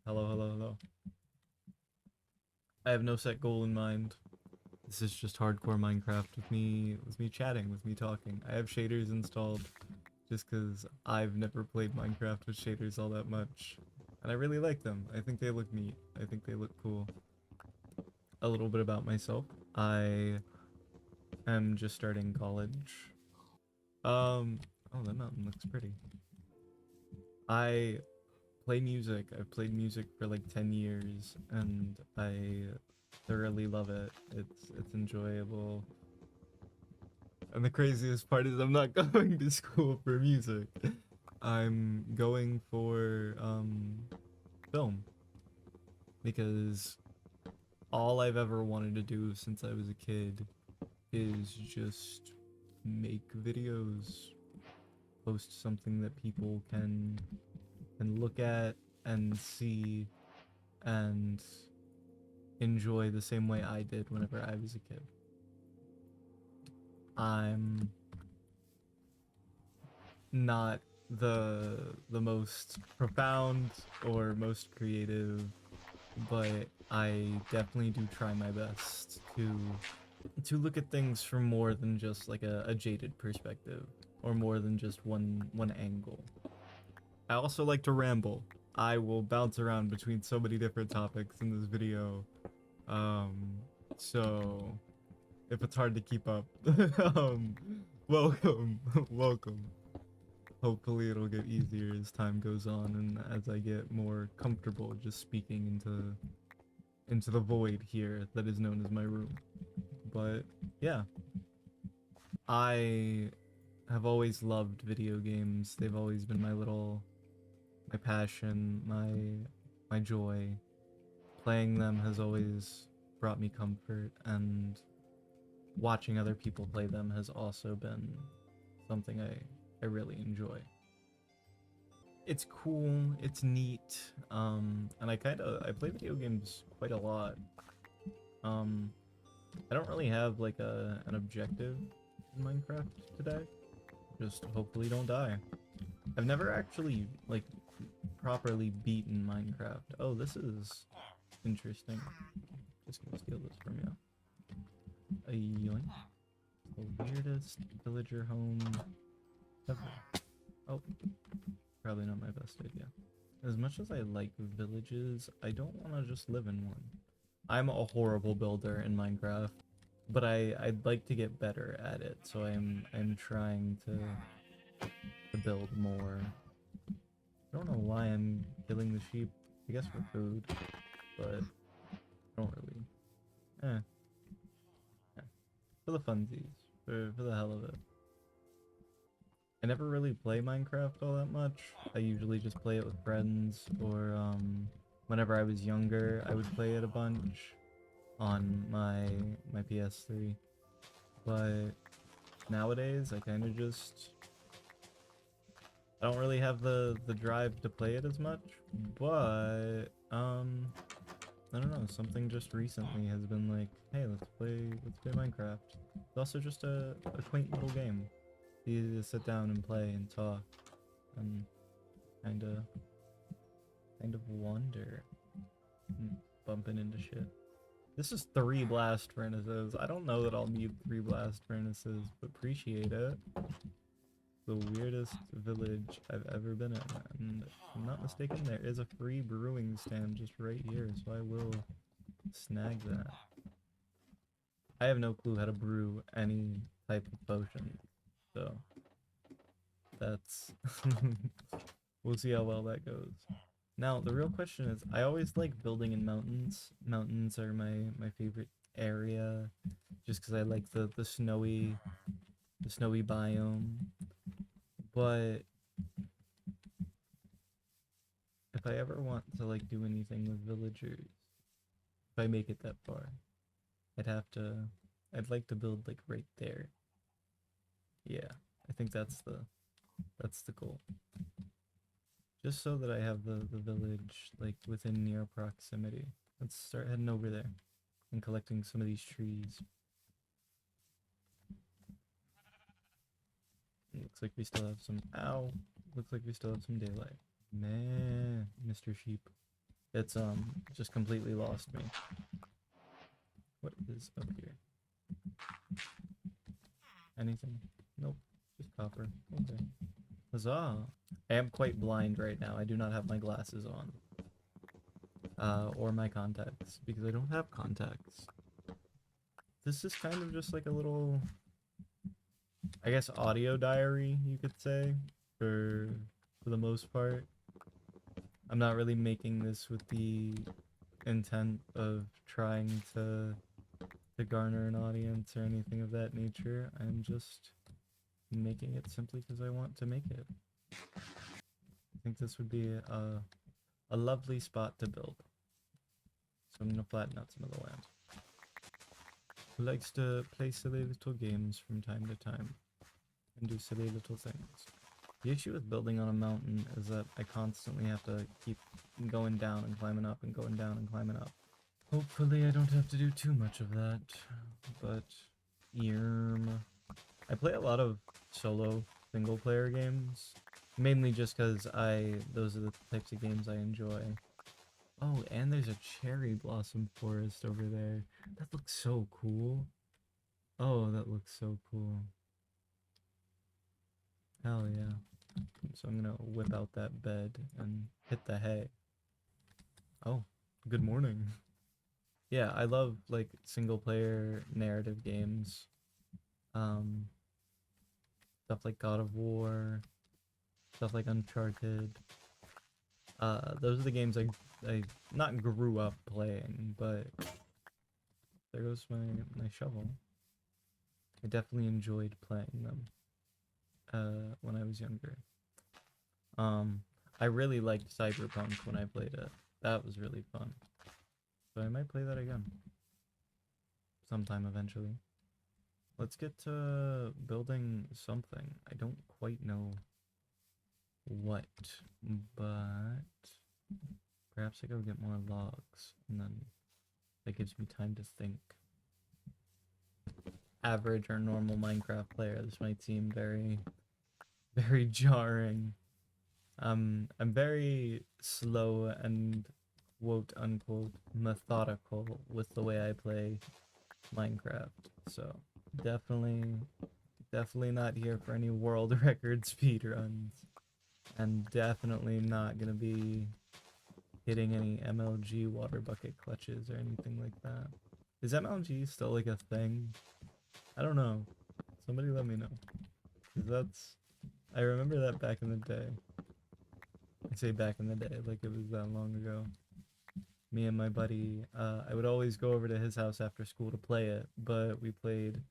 Hello, hello, hello. I have no set goal in mind. This is just hardcore Minecraft with me chatting, with me talking. I have shaders installed just because I've never played Minecraft with shaders all that much. And I really like them. I think they look neat. I think they look cool. A little bit about myself. I am just starting college. Oh, that mountain looks pretty. I play music. I've played music for like 10 years and I thoroughly love it. It's enjoyable. And the craziest part is I'm not going to school for music. I'm going for film because all I've ever wanted to do since I was a kid is just make videos, post something that people can look at and see and enjoy the same way I did whenever I was a kid. I'm not the most profound or most creative, but I definitely do try my best to look at things from more than just like a jaded perspective or more than just one angle. I also like to ramble. I will bounce around between so many different topics in this video. Um, so if it's hard to keep up, um, welcome, welcome. Hopefully it'll get easier as time goes on and as I get more comfortable just speaking into the void here that is known as my room. But yeah, I have always loved video games. They've always been my passion, my joy. Playing them has always brought me comfort, and watching other people play them has also been something I really enjoy. It's cool, it's neat, and I play video games quite a lot. Um, I don't really have like an objective in Minecraft today. Just hopefully don't die. I've never actually like properly beaten Minecraft. Oh, this is interesting. Just gonna steal this from you. A yoink. The weirdest villager home ever. Oh, probably not my best idea. As much as I like villages, I don't want to just live in one. I'm a horrible builder in Minecraft, but I'd like to get better at it. So I'm trying to build more. I don't know why I'm killing the sheep. I guess for food, but I don't really. Eh, yeah. For the funsies, for the hell of it. I never really play Minecraft all that much. I usually just play it with friends, or whenever I was younger, I would play it a bunch on my PS3. But nowadays, I kind of just I don't really have the drive to play it as much. But I don't know. Something just recently has been like, hey, let's play Minecraft. It's also just a quaint little game. Easy to sit down and play and talk and kind of wander, bumping into shit. This is 3 blast furnaces. I don't know that I'll need 3 blast furnaces, but appreciate it. The weirdest village I've ever been in, and if I'm not mistaken, there is a free brewing stand just right here, so I will snag that. I have no clue how to brew any type of potion, so that's we'll see how well that goes. Now, the real question is, I always like building in mountains. Mountains are my favorite area, just because I like the snowy biome. But if I ever want to like do anything with villagers, if I make it that far, I'd have to, I'd like to build like right there. Yeah, I think that's the goal. Just so that I have the village like within near proximity. Let's start heading over there and collecting some of these trees. Looks like we still have some. Ow! Looks like we still have some daylight. Man, Mr. Sheep. It's just completely lost me. What is up here? Anything? Nope. Just copper. Okay. Huzzah! I am quite blind right now. I do not have my glasses on. Or my contacts, because I don't have contacts. This is kind of just like a little, I guess, audio diary, you could say, for the most part. I'm not really making this with the intent of trying to garner an audience or anything of that nature. I'm just making it simply because I want to make it. I think this would be a lovely spot to build. So I'm gonna flatten out some of the land. Who likes to play silly little games from time to time and do silly little things. The issue with building on a mountain is that I constantly have to keep going down and climbing up and going down and climbing up. Hopefully I don't have to do too much of that, but I play a lot of solo single player games, mainly just because those are the types of games I enjoy. Oh, and there's a cherry blossom forest over there. That looks so cool. Oh, that looks so cool. Hell yeah. So I'm gonna whip out that bed and hit the hay. Oh, good morning. Yeah, I love like single player narrative games. Stuff like God of War, stuff like Uncharted. Those are the games I not grew up playing, but there goes my shovel. I definitely enjoyed playing them when I was younger. I really liked Cyberpunk when I played it. That was really fun. So I might play that again sometime eventually. Let's get to building something. I don't quite know what, but perhaps I go get more logs, and then that gives me time to think. Average or normal Minecraft player, this might seem very, very jarring. I'm very slow and quote unquote methodical with the way I play Minecraft, so definitely not here for any world record speedruns, and definitely not gonna be hitting any MLG water bucket clutches or anything like that. Is MLG still like a thing? I don't know. Somebody let me know. 'Cause I remember that back in the day. I say back in the day, like it was that long ago. Me and my buddy, I would always go over to his house after school to play it, but we played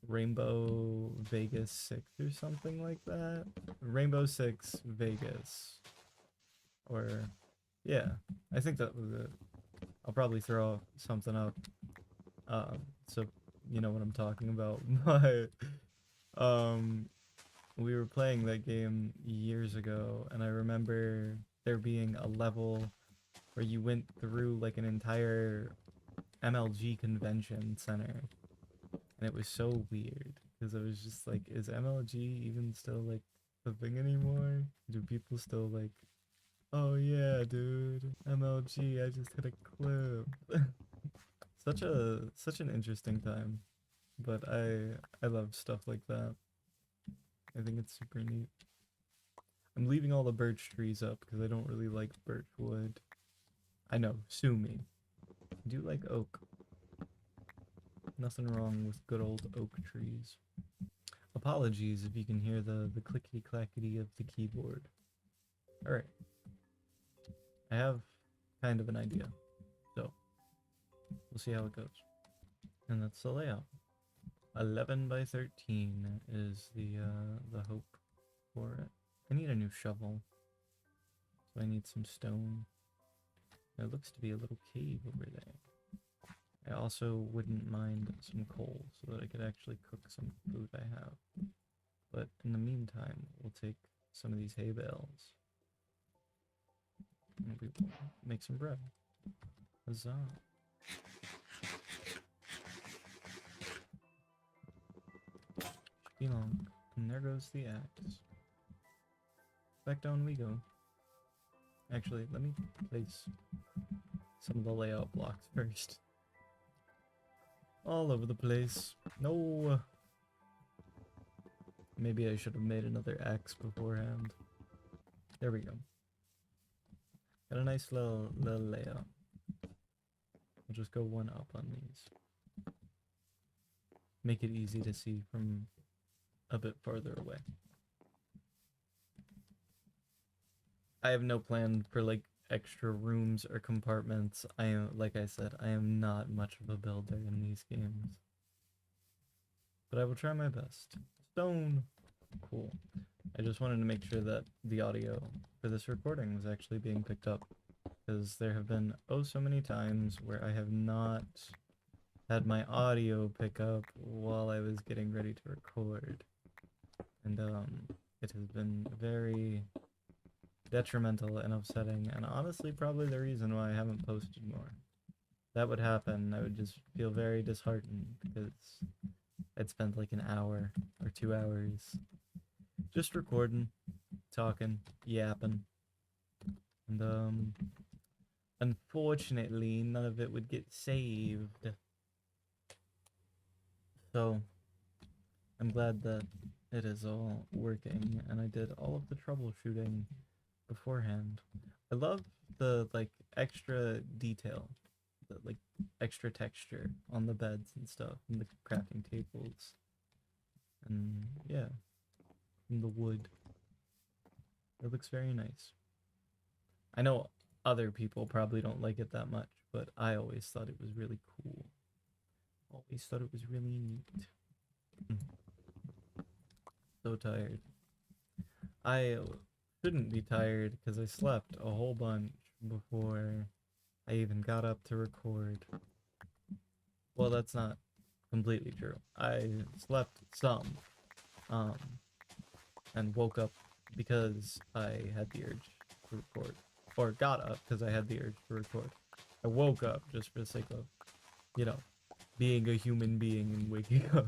Rainbow Vegas 6 or something like that. Rainbow Six Vegas. Or, yeah, I think that was it. I'll probably throw something up, so you know what I'm talking about. But, we were playing that game years ago, and I remember there being a level where you went through like an entire MLG convention center, and it was so weird because it was just like, is MLG even still like a thing anymore? Do people still like, oh yeah, dude, MLG, I just hit a clip. Such an interesting time, but I love stuff like that. I think it's super neat. I'm leaving all the birch trees up because I don't really like birch wood. I know, sue me. I do like oak. Nothing wrong with good old oak trees. Apologies if you can hear the clickety clackety of the keyboard. Alright. I have kind of an idea. So, we'll see how it goes. And that's the layout. 11 by 13 is the hope for it. I need a new shovel. So I need some stone. There looks to be a little cave over there. I also wouldn't mind some coal so that I could actually cook some food I have. But in the meantime, we'll take some of these hay bales and we will make some bread. Huzzah. Belong. And there goes the axe. Back down we go. Actually, let me place some of the layout blocks first. All over the place. No. Maybe I should have made another X beforehand. There we go. Got a nice little layout. I'll just go one up on these. Make it easy to see from a bit farther away. I have no plan for like extra rooms or compartments. I am, like I said, I am not much of a builder in these games. But I will try my best. Stone! Cool. I just wanted to make sure that the audio for this recording was actually being picked up. Because there have been oh so many times where I have not had my audio pick up while I was getting ready to record. And it has been very detrimental and upsetting, and honestly probably the reason why I haven't posted more. That would happen, I would just feel very disheartened because I'd spent like an hour or 2 hours just recording, talking, yapping, and unfortunately none of it would get saved. So I'm glad that it is all working, and I did all of the troubleshooting beforehand. I love the like extra detail, the like extra texture on the beds and stuff, and the crafting tables, and yeah, and the wood. It looks very nice. I know other people probably don't like it that much, but I always thought it was really cool. Always thought it was really neat. So tired. I shouldn't be tired because I slept a whole bunch before I even got up to record. Well, that's not completely true. I slept some, and woke up because I had the urge to record. Or got up because I had the urge to record. I woke up just for the sake of, you know, being a human being and waking up.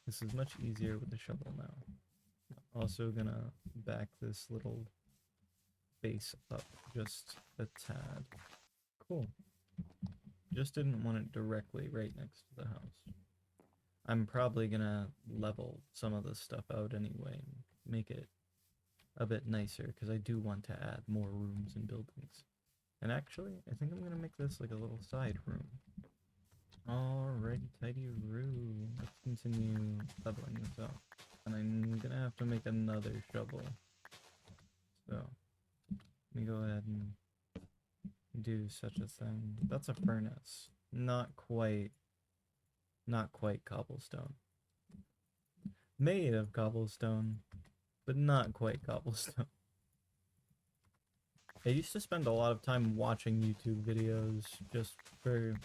This is much easier with the shovel now. Also gonna back this little base up just a tad. Cool. Just didn't want it directly right next to the house. I'm probably gonna level some of this stuff out anyway and make it a bit nicer because I do want to add more rooms and buildings. And actually, I think I'm gonna make this like a little side room. Alrighty, tidy room. Let's continue leveling this up. And I'm gonna have to make another shovel. So, let me go ahead and do such a thing. That's a furnace. Not quite cobblestone. Made of cobblestone, but not quite cobblestone. I used to spend a lot of time watching YouTube videos just for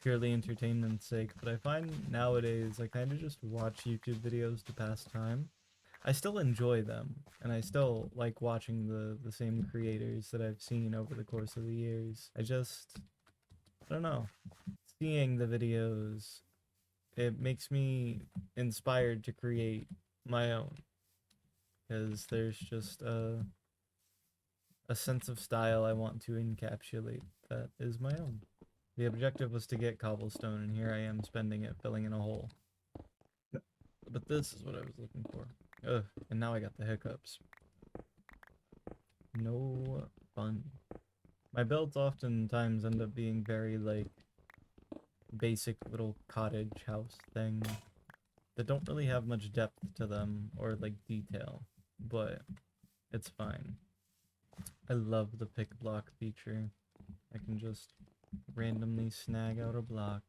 purely entertainment's sake, but I find nowadays I kind of just watch YouTube videos to pass time. I still enjoy them, and I still like watching the same creators that I've seen over the course of the years. I don't know. Seeing the videos, it makes me inspired to create my own. Because there's just a sense of style I want to encapsulate that is my own. The objective was to get cobblestone, and here I am spending it filling in a hole. But this is what I was looking for. Ugh, and now I got the hiccups. No fun. My builds oftentimes end up being very, like, basic little cottage house thing that don't really have much depth to them or, like, detail. But it's fine. I love the pick block feature. I can just randomly snag out a block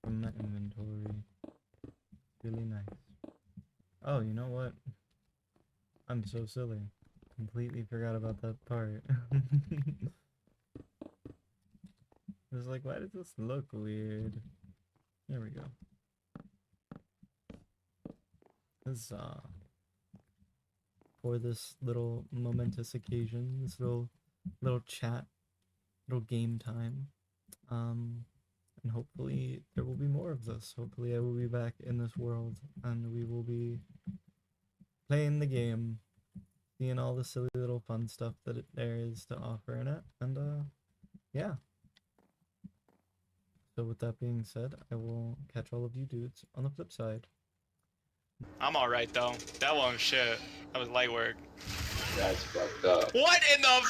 from my inventory. Really nice. Oh, you know what? I'm so silly. Completely forgot about that part. I was like, why does this look weird? There we go. Huzzah. For this little momentous occasion, this little chat, little game time. And hopefully there will be more of this. Hopefully I will be back in this world and we will be playing the game seeing all the silly little fun stuff that there is to offer in it, and yeah. So with that being said, I will catch all of you dudes on the flip side. I'm alright though. That wasn't shit. That was light work. That's fucked up. What in the